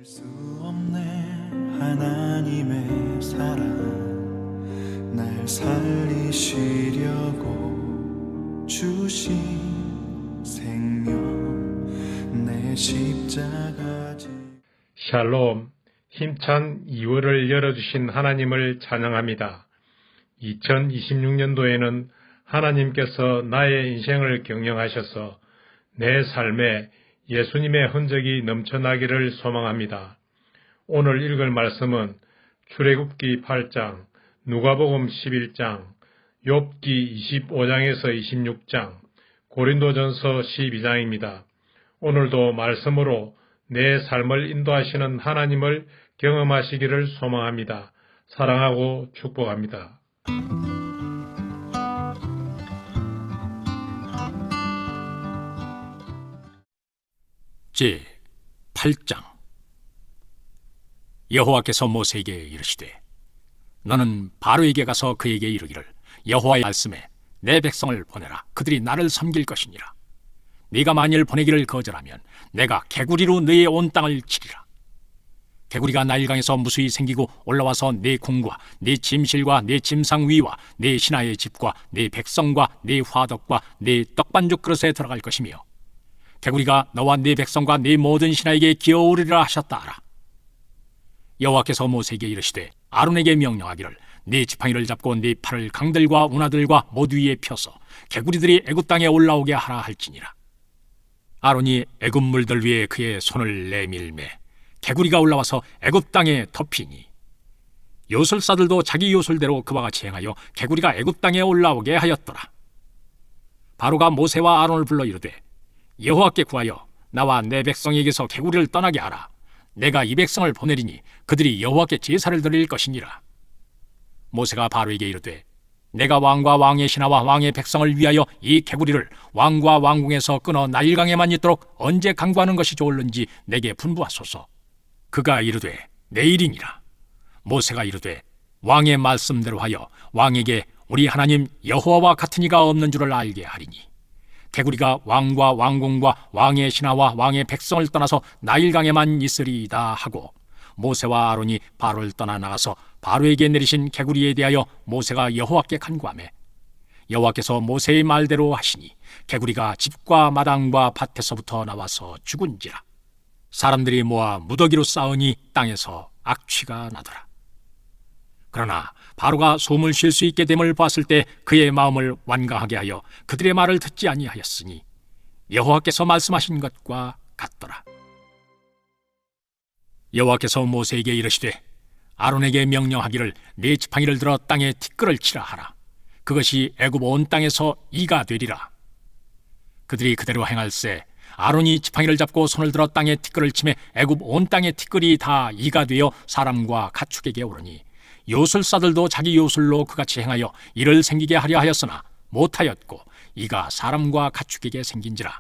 수 없네 하나님의 사랑 날 살리시려고 주신 생명 내 십자가 샬롬, 힘찬 2월을 열어주신 하나님을 찬양합니다. 2026년도에는 하나님께서 나의 인생을 경영하셔서 내 삶에 예수님의 흔적이 넘쳐나기를 소망합니다. 오늘 읽을 말씀은 출애굽기 8장, 누가복음 11장, 욥기 25장에서 26장, 고린도전서 12장입니다. 오늘도 말씀으로 내 삶을 인도하시는 하나님을 경험하시기를 소망합니다. 사랑하고 축복합니다. 제 8장. 여호와께서 모세에게 이르시되 너는 바로에게 가서 그에게 이르기를 여호와의 말씀에 내 백성을 보내라. 그들이 나를 섬길 것이니라. 네가 만일 보내기를 거절하면 내가 개구리로 너의 온 땅을 치리라. 개구리가 나일강에서 무수히 생기고 올라와서 네 궁과 네 짐실과 네 짐상 위와 네 신하의 집과 네 백성과 네 화덕과 네 떡반죽 그릇에 들어갈 것이며 개구리가 너와 네 백성과 네 모든 신하에게 기어오르리라 하셨다 하라. 여호와께서 모세에게 이르시되 아론에게 명령하기를 네 지팡이를 잡고 네 팔을 강들과 운하들과 모두 위에 펴서 개구리들이 애굽 땅에 올라오게 하라 할지니라. 아론이 애굽 물들 위에 그의 손을 내밀매 개구리가 올라와서 애굽 땅에 덮이니 요술사들도 자기 요술대로 그와 같이 행하여 개구리가 애굽 땅에 올라오게 하였더라. 바로가 모세와 아론을 불러 이르되 여호와께 구하여 나와 내 백성에게서 개구리를 떠나게 하라. 내가 이 백성을 보내리니 그들이 여호와께 제사를 드릴 것이니라. 모세가 바로에게 이르되 내가 왕과 왕의 신하와 왕의 백성을 위하여 이 개구리를 왕과 왕궁에서 끊어 나일강에만 있도록 언제 강구하는 것이 좋을는지 내게 분부하소서. 그가 이르되 내일이니라. 모세가 이르되 왕의 말씀대로 하여 왕에게 우리 하나님 여호와와 같은 이가 없는 줄을 알게 하리니 개구리가 왕과 왕궁과 왕의 신하와 왕의 백성을 떠나서 나일강에만 있으리이다 하고 모세와 아론이 바로를 떠나 나가서 바로에게 내리신 개구리에 대하여 모세가 여호와께 간구하매 여호와께서 모세의 말대로 하시니 개구리가 집과 마당과 밭에서부터 나와서 죽은지라. 사람들이 모아 무더기로 쌓으니 땅에서 악취가 나더라. 그러나 바로가 숨을 쉴 수 있게 됨을 봤을 때 그의 마음을 완강하게 하여 그들의 말을 듣지 아니하였으니 여호와께서 말씀하신 것과 같더라. 여호와께서 모세에게 이르시되 아론에게 명령하기를 네 지팡이를 들어 땅에 티끌을 치라 하라. 그것이 애굽 온 땅에서 이가 되리라. 그들이 그대로 행할세 아론이 지팡이를 잡고 손을 들어 땅에 티끌을 치매 애굽 온 땅의 티끌이 다 이가 되어 사람과 가축에게 오르니 요술사들도 자기 요술로 그같이 행하여 이를 생기게 하려 하였으나 못하였고 이가 사람과 가축에게 생긴지라.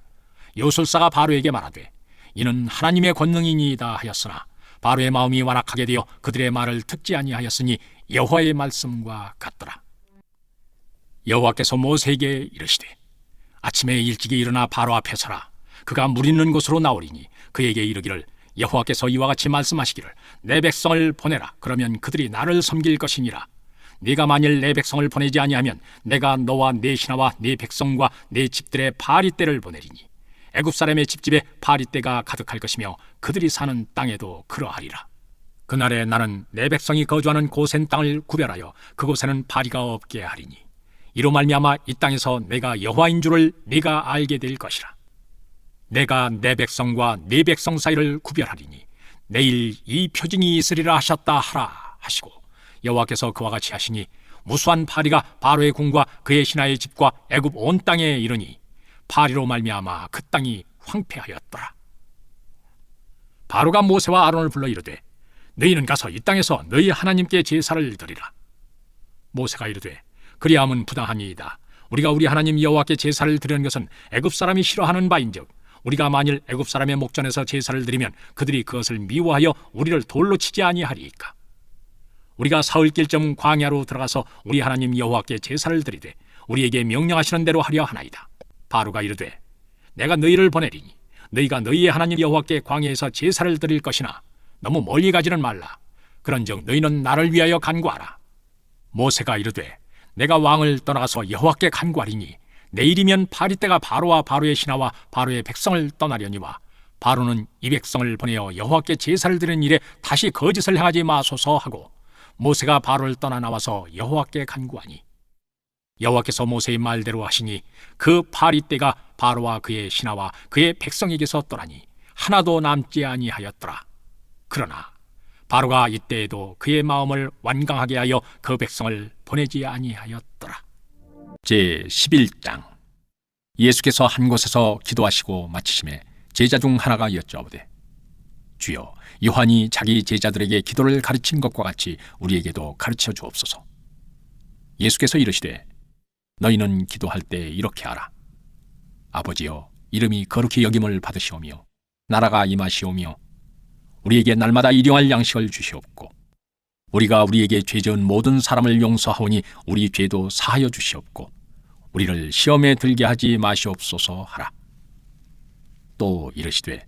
요술사가 바로에게 말하되 이는 하나님의 권능이니이다 하였으나 바로의 마음이 완악하게 되어 그들의 말을 듣지 아니하였으니 여호와의 말씀과 같더라. 여호와께서 모세에게 이르시되 아침에 일찍이 일어나 바로 앞에 서라. 그가 물 있는 곳으로 나오리니 그에게 이르기를 여호와께서 이와 같이 말씀하시기를 내 백성을 보내라. 그러면 그들이 나를 섬길 것이니라. 네가 만일 내 백성을 보내지 아니하면 내가 너와 네 신하와 네 백성과 네 집들의 파리떼를 보내리니 애굽 사람의 집집에 파리떼가 가득할 것이며 그들이 사는 땅에도 그러하리라. 그날에 나는 내 백성이 거주하는 고센 땅을 구별하여 그곳에는 파리가 없게 하리니 이로 말미암아 이 땅에서 내가 여호와인 줄을 네가 알게 될 것이라. 내가 내 백성과 네 백성 사이를 구별하리니 내일 이 표징이 있으리라 하셨다 하라 하시고 여호와께서 그와 같이 하시니 무수한 파리가 바로의 궁과 그의 신하의 집과 애굽 온 땅에 이르니 파리로 말미암아 그 땅이 황폐하였더라. 바로가 모세와 아론을 불러 이르되 너희는 가서 이 땅에서 너희 하나님께 제사를 드리라. 모세가 이르되 그리함은 부당하니이다. 우리가 우리 하나님 여호와께 제사를 드리는 것은 애굽 사람이 싫어하는 바인즉 우리가 만일 애굽 사람의 목전에서 제사를 드리면 그들이 그것을 미워하여 우리를 돌로 치지 아니하리이까. 우리가 사흘길쯤 광야로 들어가서 우리 하나님 여호와께 제사를 드리되 우리에게 명령하시는 대로 하려 하나이다. 바로가 이르되 내가 너희를 보내리니 너희가 너희의 하나님 여호와께 광야에서 제사를 드릴 것이나 너무 멀리 가지는 말라. 그런즉 너희는 나를 위하여 간구하라. 모세가 이르되 내가 왕을 떠나가서 여호와께 간구하리니 내일이면 파리떼가 바로와 바로의 신하와 바로의 백성을 떠나려니와 바로는 이 백성을 보내어 여호와께 제사를 드리는 일에 다시 거짓을 행하지 마소서 하고 모세가 바로를 떠나 나와서 여호와께 간구하니 여호와께서 모세의 말대로 하시니 그 파리떼가 바로와 그의 신하와 그의 백성에게서 떠나니 하나도 남지 아니하였더라. 그러나 바로가 이때에도 그의 마음을 완강하게 하여 그 백성을 보내지 아니하였더라. 제11장. 예수께서 한 곳에서 기도하시고 마치심에 제자 중 하나가 여쭈어보되 주여, 요한이 자기 제자들에게 기도를 가르친 것과 같이 우리에게도 가르쳐 주옵소서. 예수께서 이르시되 너희는 기도할 때 이렇게 하라. 아버지여, 이름이 거룩히 여김을 받으시오며 나라가 임하시오며 우리에게 날마다 일용할 양식을 주시옵고 우리가 우리에게 죄 지은 모든 사람을 용서하오니 우리 죄도 사하여 주시옵고 우리를 시험에 들게 하지 마시옵소서 하라. 또 이르시되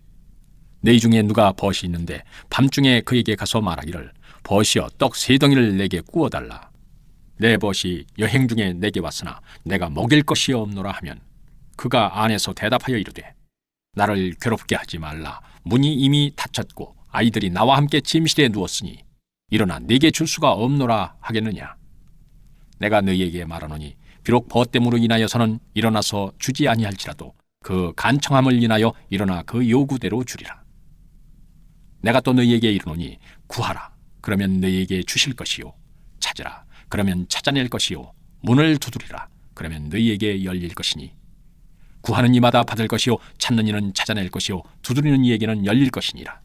너희 중에 누가 벗이 있는데 밤중에 그에게 가서 말하기를 벗이여 떡 3덩이를 내게 구워달라. 내 벗이 여행 중에 내게 왔으나 내가 먹일 것이 없노라 하면 그가 안에서 대답하여 이르되 나를 괴롭게 하지 말라. 문이 이미 닫혔고 아이들이 나와 함께 침실에 누웠으니 일어나 네게 줄 수가 없노라 하겠느냐. 내가 너희에게 말하노니 비록 벗됨으로 인하여서는 일어나서 주지 아니할지라도 그 간청함을 인하여 일어나 그 요구대로 주리라. 내가 또 너희에게 이르노니 구하라. 그러면 너희에게 주실 것이요. 찾으라. 그러면 찾아낼 것이요. 문을 두드리라. 그러면 너희에게 열릴 것이니 구하는 이마다 받을 것이요 찾는 이는 찾아낼 것이요 두드리는 이에게는 열릴 것이니라.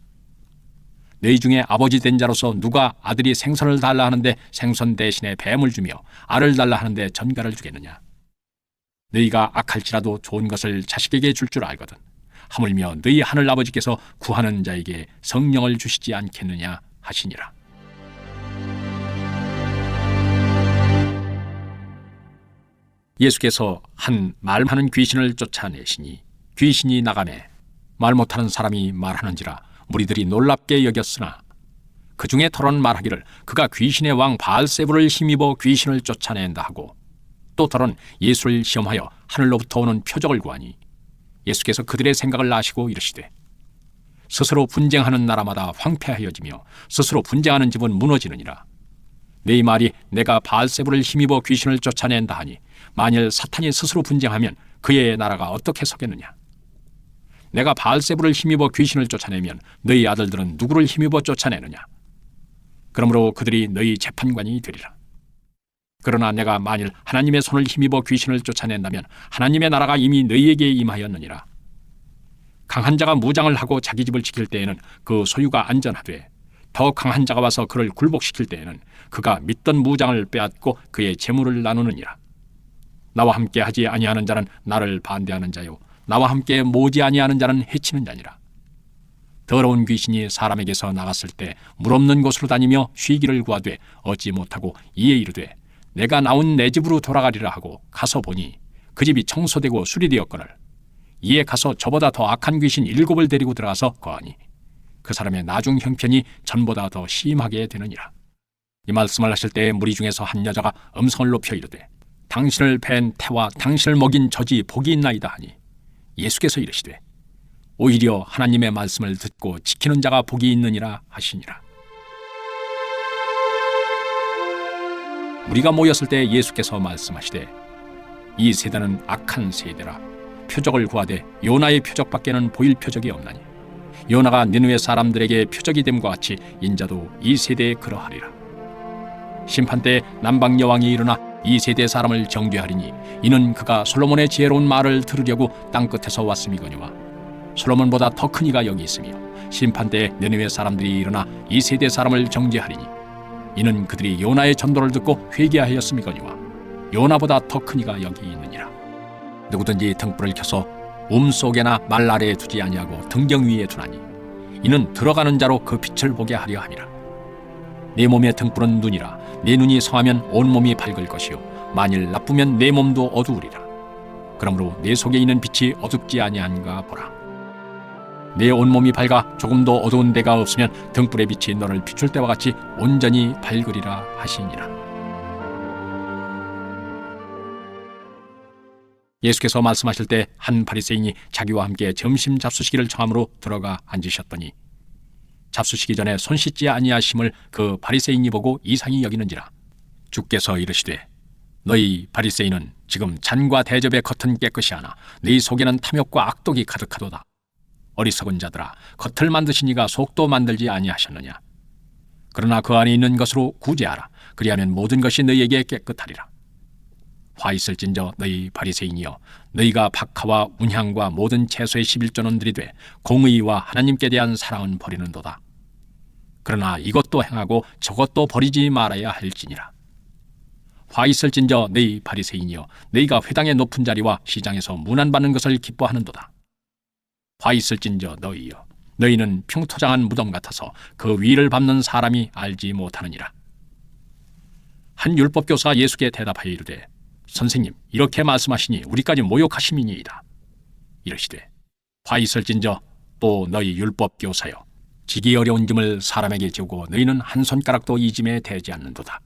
너희 중에 아버지 된 자로서 누가 아들이 생선을 달라 하는데 생선 대신에 뱀을 주며 알을 달라 하는데 전갈을 주겠느냐. 너희가 악할지라도 좋은 것을 자식에게 줄 줄 알거든 하물며 너희 하늘 아버지께서 구하는 자에게 성령을 주시지 않겠느냐 하시니라. 예수께서 한 말하는 귀신을 쫓아내시니 귀신이 나가매 말 못하는 사람이 말하는지라 무리들이 놀랍게 여겼으나 그 중에 더러는 말하기를 그가 귀신의 왕 바알세불을 힘입어 귀신을 쫓아낸다 하고 또 더러는 예수를 시험하여 하늘로부터 오는 표적을 구하니 예수께서 그들의 생각을 아시고 이르시되 스스로 분쟁하는 나라마다 황폐하여지며 스스로 분쟁하는 집은 무너지느니라. 네 말이 내가 바알세불을 힘입어 귀신을 쫓아낸다 하니 만일 사탄이 스스로 분쟁하면 그의 나라가 어떻게 서겠느냐. 내가 바알세불을 힘입어 귀신을 쫓아내면 너희 아들들은 누구를 힘입어 쫓아내느냐. 그러므로 그들이 너희 재판관이 되리라. 그러나 내가 만일 하나님의 손을 힘입어 귀신을 쫓아낸다면 하나님의 나라가 이미 너희에게 임하였느니라. 강한 자가 무장을 하고 자기 집을 지킬 때에는 그 소유가 안전하되 더 강한 자가 와서 그를 굴복시킬 때에는 그가 믿던 무장을 빼앗고 그의 재물을 나누느니라. 나와 함께 하지 아니하는 자는 나를 반대하는 자요 나와 함께 모지 아니하는 자는 해치는 자니라. 더러운 귀신이 사람에게서 나갔을 때 물 없는 곳으로 다니며 쉬기를 구하되 얻지 못하고 이에 이르되 내가 나온 내 집으로 돌아가리라 하고 가서 보니 그 집이 청소되고 수리되었거늘 이에 가서 저보다 더 악한 귀신 7을 데리고 들어가서 거하니 그 사람의 나중 형편이 전보다 더 심하게 되느니라. 이 말씀을 하실 때 무리 중에서 한 여자가 음성을 높여 이르되 당신을 뵌 태와 당신을 먹인 젖이 복이 있나이다 하니 예수께서 이르시되 오히려 하나님의 말씀을 듣고 지키는 자가 복이 있느니라 하시니라. 우리가 모였을 때 예수께서 말씀하시되 이 세대는 악한 세대라. 표적을 구하되 요나의 표적밖에는 보일 표적이 없나니 요나가 니느웨 사람들에게 표적이 됨과 같이 인자도 이 세대에 그러하리라. 심판 때 남방 여왕이 일어나 이 세대 사람을 정죄하리니 이는 그가 솔로몬의 지혜로운 말을 들으려고 땅끝에서 왔음이거니와 솔로몬보다 더 큰 이가 여기 있으며 심판 때 니느웨 사람들이 일어나 이 세대 사람을 정죄하리니 이는 그들이 요나의 전도를 듣고 회개하였음이거니와 요나보다 더 큰 이가 여기 있느니라. 누구든지 등불을 켜서 속에나 말 아래에 두지 아니하고 등경 위에 두나니 이는 들어가는 자로 그 빛을 보게 하려 함이라. 내 몸의 등불은 눈이라. 내 눈이 성하면 온 몸이 밝을 것이요 만일 나쁘면 내 몸도 어두우리라. 그러므로 내 속에 있는 빛이 어둡지 아니한가 보라. 내 온몸이 밝아 조금도 어두운 데가 없으면 등불의 빛이 너를 비출 때와 같이 온전히 밝으리라 하시니라. 예수께서 말씀하실 때 한 바리새인이 자기와 함께 점심 잡수시기를 청함으로 들어가 앉으셨더니 잡수시기 전에 손 씻지 아니하심을 그 바리새인이 보고 이상히 여기는지라. 주께서 이르시되 너희 바리새인은 지금 잔과 대접의 겉은 깨끗이 하나 네 속에는 탐욕과 악독이 가득하도다. 어리석은 자들아, 겉을 만드신 이가 속도 만들지 아니하셨느냐. 그러나 그 안에 있는 것으로 구제하라. 그리하면 모든 것이 너희에게 깨끗하리라. 화 있을진저 너희 바리새인이여, 너희가 박하와 운향과 모든 채소의 11조는 들이되 공의와 하나님께 대한 사랑은 버리는도다. 그러나 이것도 행하고 저것도 버리지 말아야 할지니라. 화 있을진저 너희 바리새인이여, 너희가 회당의 높은 자리와 시장에서 문안받는 것을 기뻐하는도다. 화 있을진저 너희여, 너희는 평토장한 무덤 같아서 그 위를 밟는 사람이 알지 못하느니라. 한 율법교사가 예수께 대답하여 이르되 선생님, 이렇게 말씀하시니 우리까지 모욕하심이니이다. 이르시되 화 있을진저 또 너희 율법교사여, 지기 어려운 짐을 사람에게 지우고 너희는 한 손가락도 이 짐에 대지 않는도다.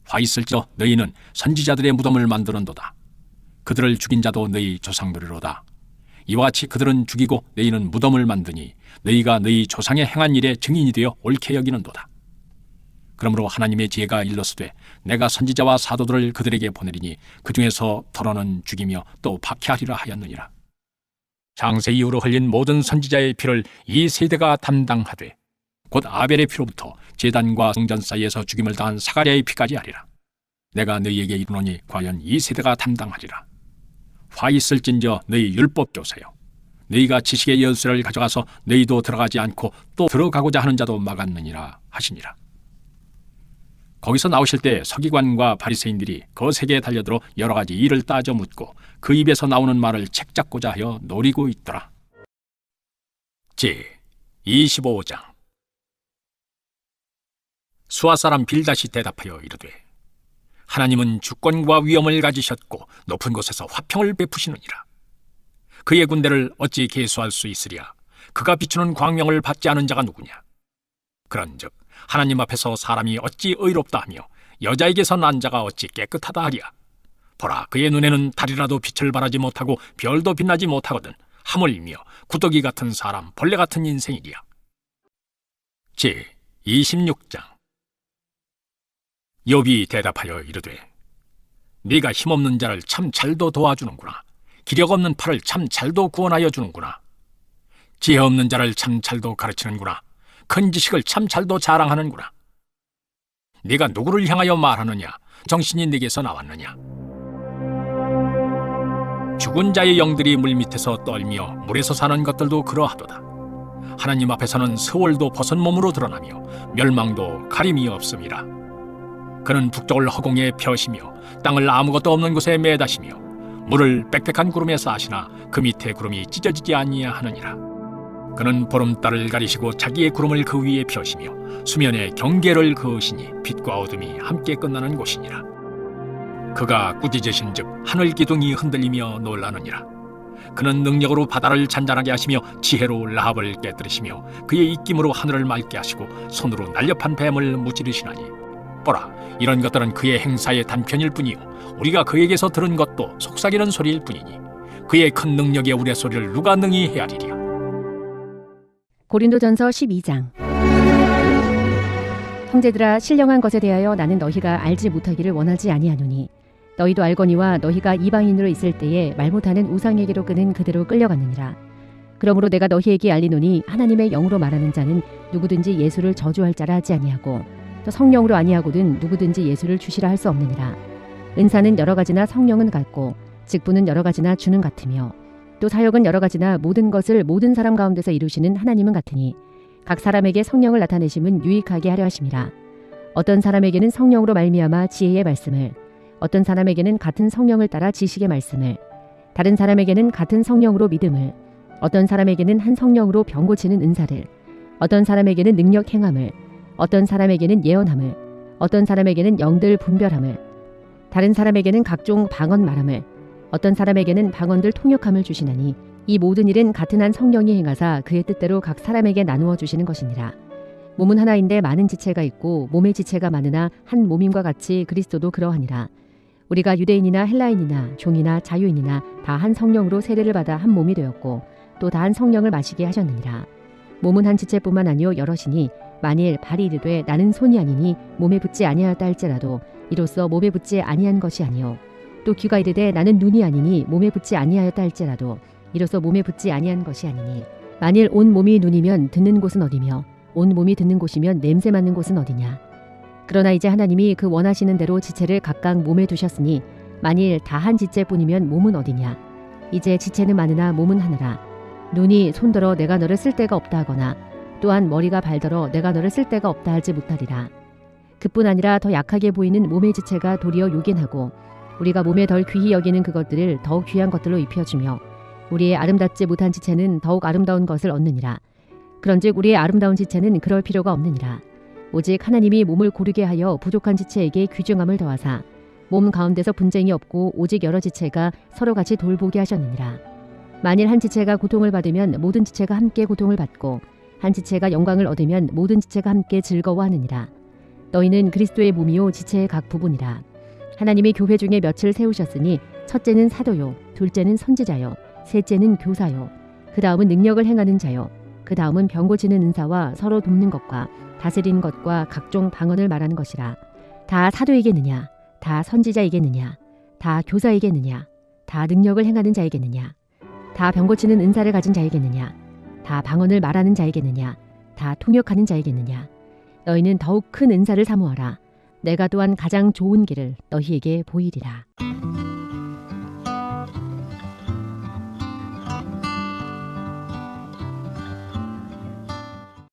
화 있을진저 너희는 선지자들의 무덤을 만드는도다. 그들을 죽인 자도 너희 조상들이로다. 이와 같이 그들은 죽이고 너희는 무덤을 만드니 너희가 너희 조상의 행한 일에 증인이 되어 옳게 여기는도다. 그러므로 하나님의 지혜가 일렀으되 내가 선지자와 사도들을 그들에게 보내리니 그 중에서 더러는 죽이며 또 박해하리라 하였느니라. 장세 이후로 흘린 모든 선지자의 피를 이 세대가 담당하되 곧 아벨의 피로부터 제단과 성전 사이에서 죽임을 당한 사가랴의 피까지 하리라. 내가 너희에게 이르노니 과연 이 세대가 담당하리라. 화 있을진저 너희 율법교사여, 너희가 지식의 열쇠를 가져가서 너희도 들어가지 않고 또 들어가고자 하는 자도 막았느니라 하시니라. 거기서 나오실 때 서기관과 바리새인들이 그 세계에 달려들어 여러 가지 일을 따져 묻고 그 입에서 나오는 말을 책잡고자 하여 노리고 있더라. 제 25장. 수아 사람 빌닷이 대답하여 이르되 하나님은 주권과 위엄을 가지셨고 높은 곳에서 화평을 베푸시느니라. 그의 군대를 어찌 계수할 수 있으랴. 그가 비추는 광명을 받지 않은 자가 누구냐. 그런즉 하나님 앞에서 사람이 어찌 의롭다 하며 여자에게서 난 자가 어찌 깨끗하다 하랴. 보라, 그의 눈에는 달이라도 빛을 발하지 못하고 별도 빛나지 못하거든 하물며 구더기 같은 사람, 벌레 같은 인생이랴. 제 26장. 욥이 대답하여 이르되 네가 힘없는 자를 참 잘도 도와주는구나. 기력 없는 팔을 참 잘도 구원하여 주는구나. 지혜 없는 자를 참 잘도 가르치는구나. 큰 지식을 참 잘도 자랑하는구나. 네가 누구를 향하여 말하느냐? 정신이 네게서 나왔느냐? 죽은 자의 영들이 물밑에서 떨며 물에서 사는 것들도 그러하도다. 하나님 앞에서는 스월도 벗은 몸으로 드러나며 멸망도 가림이 없음이라. 그는 북쪽을 허공에 펴시며 땅을 아무것도 없는 곳에 매다시며 물을 빽빽한 구름에 싸시나 그 밑에 구름이 찢어지지 아니하느니라. 그는 보름달을 가리시고 자기의 구름을 그 위에 펴시며 수면에 경계를 그으시니 빛과 어둠이 함께 끝나는 곳이니라. 그가 꾸짖으신즉 하늘 기둥이 흔들리며 놀라느니라. 그는 능력으로 바다를 잔잔하게 하시며 지혜로 라합을 깨뜨리시며 그의 입김으로 하늘을 맑게 하시고 손으로 날렵한 뱀을 무찌르시나니 보라, 이런 것들은 그의 행사의 단편일 뿐이요 우리가 그에게서 들은 것도 속삭이는 소리일 뿐이니 그의 큰 능력의 우레소리를 누가 능히 헤아리랴. 고린도전서 12장. 형제들아, 신령한 것에 대하여 나는 너희가 알지 못하기를 원하지 아니하노니 너희도 알거니와 너희가 이방인으로 있을 때에 말 못하는 우상에게로 끄는 그대로 끌려갔느니라. 그러므로 내가 너희에게 알리노니 하나님의 영으로 말하는 자는 누구든지 예수를 저주할 자라 하지 아니하고 또 성령으로 아니하거든 누구든지 예수를 주시라 할 수 없느니라. 은사는 여러 가지나 성령은 같고 직분은 여러 가지나 주는 같으며 또 사역은 여러 가지나 모든 것을 모든 사람 가운데서 이루시는 하나님은 같으니 각 사람에게 성령을 나타내심은 유익하게 하려 하심이라. 어떤 사람에게는 성령으로 말미암아 지혜의 말씀을, 어떤 사람에게는 같은 성령을 따라 지식의 말씀을, 다른 사람에게는 같은 성령으로 믿음을, 어떤 사람에게는 한 성령으로 병 고치는 은사를, 어떤 사람에게는 능력 행함을, 어떤 사람에게는 예언함을, 어떤 사람에게는 영들 분별함을, 다른 사람에게는 각종 방언 말함을, 어떤 사람에게는 방언들 통역함을 주시나니 이 모든 일은 같은 한 성령이 행하사 그의 뜻대로 각 사람에게 나누어 주시는 것이니라. 몸은 하나인데 많은 지체가 있고 몸의 지체가 많으나 한 몸임과 같이 그리스도도 그러하니라. 우리가 유대인이나 헬라인이나 종이나 자유인이나 다 한 성령으로 세례를 받아 한 몸이 되었고 또 다 한 성령을 마시게 하셨느니라. 몸은 한 지체뿐만 아니요 여럿이니 만일 발이 이르되 나는 손이 아니니 몸에 붙지 아니하였다 할지라도 이로써 몸에 붙지 아니한 것이 아니요 또 귀가 이르되 나는 눈이 아니니 몸에 붙지 아니하였다 할지라도 이로써 몸에 붙지 아니한 것이 아니니 만일 온 몸이 눈이면 듣는 곳은 어디며 온 몸이 듣는 곳이면 냄새 맡는 곳은 어디냐. 그러나 이제 하나님이 그 원하시는 대로 지체를 각각 몸에 두셨으니 만일 다 한 지체뿐이면 몸은 어디냐. 이제 지체는 많으나 몸은 하나라. 눈이 손들어 내가 너를 쓸 데가 없다 하거나 또한 머리가 발들어 내가 너를 쓸 데가 없다 하지 못하리라. 그뿐 아니라 더 약하게 보이는 몸의 지체가 도리어 요긴하고 우리가 몸에 덜 귀히 여기는 그것들을 더욱 귀한 것들로 입혀주며 우리의 아름답지 못한 지체는 더욱 아름다운 것을 얻느니라. 그런즉 우리의 아름다운 지체는 그럴 필요가 없느니라. 오직 하나님이 몸을 고르게 하여 부족한 지체에게 귀중함을 더하사 몸 가운데서 분쟁이 없고 오직 여러 지체가 서로 같이 돌보게 하셨느니라. 만일 한 지체가 고통을 받으면 모든 지체가 함께 고통을 받고 한 지체가 영광을 얻으면 모든 지체가 함께 즐거워하느니라. 너희는 그리스도의 몸이요 지체의 각 부분이라. 하나님이 교회 중에 몇을 세우셨으니 첫째는 사도요 둘째는 선지자요 셋째는 교사요 그 다음은 능력을 행하는 자요 그 다음은 병 고치는 은사와 서로 돕는 것과 다스리는 것과 각종 방언을 말하는 것이라. 다 사도에게느냐 다 선지자에게느냐 다 교사에게느냐 다 능력을 행하는 자에게느냐 다 병 고치는 은사를 가진 자에게느냐 다 방언을 말하는 자에게느냐 다 통역하는 자에게느냐. 너희는 더욱 큰 은사를 사모하라. 내가 또한 가장 좋은 길을 너희에게 보이리라.